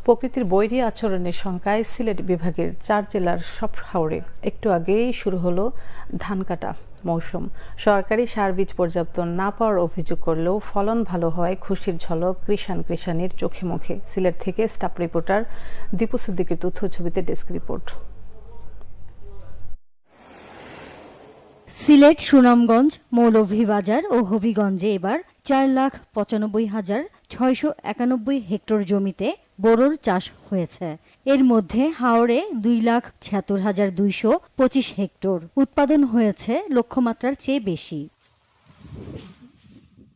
প্রকৃতির বৈরী আচরণের শঙ্কায় সিলেট বিভাগের 4 জেলার সব হাওরে একটু আগেই শুরু হলো ধান কাটা মৌসুম। সরকারি সার বীজ পর্যাপ্ত না পাওয়ার অভিযোগ করলেও ফলন ভালো হয় খুশির ঝলক কৃষাণের চোখে মুখে। সিলেট থেকে স্টাফ রিপোর্টার দীপু সিদ্দিকের তথ্য ছবিতে ডেস্ক রিপোর্ট। সিলেট, সুনামগঞ্জ, মৌলভীবাজার ও হবিগঞ্জে এবার 4,95,691 হেক্টর জমিতে বোরোর চাষ হয়েছে। এর মধ্যে হাওরে 2,76,225 হেক্টর উৎপাদন হয়েছে লক্ষ্যমাত্রার চেয়ে বেশি।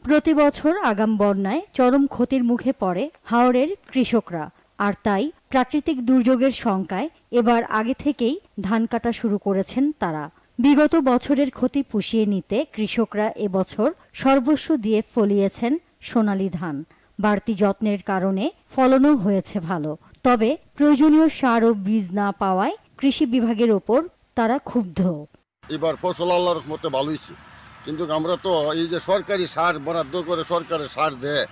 প্রতি বছর আগাম বন্যায় চরম ক্ষতির মুখে পড়ে হাওরের কৃষকরা, আর তাই প্রাকৃতিক দুর্যোগের শঙ্কায় এবার আগে থেকেই ধান কাটা শুরু করেছেন তারা। বিগত বছরের ক্ষতি পুষিয়ে নিতে কৃষকরা এবছর সর্বস্ব দিয়ে ফলিয়েছেন সোনালী ধান। বাড়তি যত্নের কারণে ফলনও হয়েছে ভালো, তবে প্রয়োজনীয় সার ও বীজ না পাওয়ায় কৃষি বিভাগের ওপর তারা ক্ষুব্ধ। এবার ফসল আল্লাহর রহমতে ভালো হয়েছে, কিন্তু আমরা তো এই যে সরকারি সার বরাদ্দ করে সরকারের সার দেয়,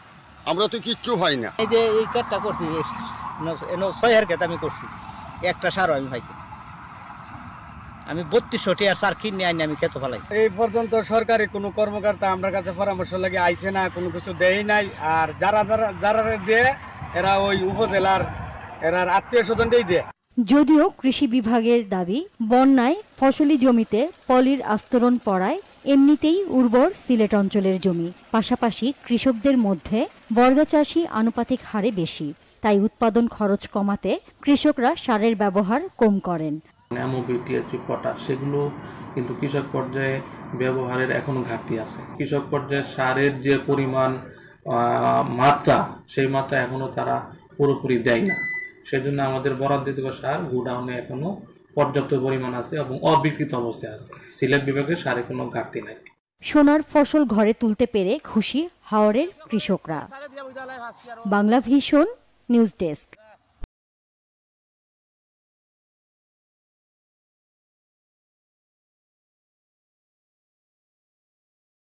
আমরা তো কিচ্ছু পাই না। এই যে এই কাজটা করছি 6 ক্ষেত আমি করছি, একটা সারও আমি পাইছি। আমি 3200 আর সার কিনে আনি আমি খেতে ফেলাই। এই পর্যন্ত সরকারি কোনো কর্মকর্তা আমার কাছে পরামর্শ লাগে আইছে না, কোনো কিছু দেয় নাই। আর যারা দেয় এরা ওই উপজেলার এরার আত্মীয় স্বজনটাই দেয়। যদিও কৃষি বিভাগের দাবি, বন্যায় ফসলি জমিতে পলির আস্তরণ পড়ায় এমনিতেই উর্বর সিলেট অঞ্চলের জমি। পাশাপাশি কৃষকদের মধ্যে বর্গা চাষি আনুপাতিক হারে বেশি, তাই উৎপাদন খরচ কমাতে কৃষকরা সারের ব্যবহার কম করেন। এমওপি, টিএসপি, পটাশ সেগুলো কিন্তু কৃষক পর্যায়ে ব্যবহারের এখনো ঘাটতি আছে। কৃষক পর্যায়ে সারের যে পরিমাণ মাত্রা, সেই মাত্রা এখনো তারা পুরোপুরি দেয় না। সেজন্য আমাদের বরাদ্দিত সার গোডাউনে এখনো পর্যাপ্ত পরিমাণ আছে এবং অবিকৃত অবস্থায় আছে। সিলেট বিভাগে সারে কোনো ঘাটতি নাই। সোনার ফসল ঘরে তুলতে পেরে খুশি হাওরের কৃষকরা। Bangla vision news desk.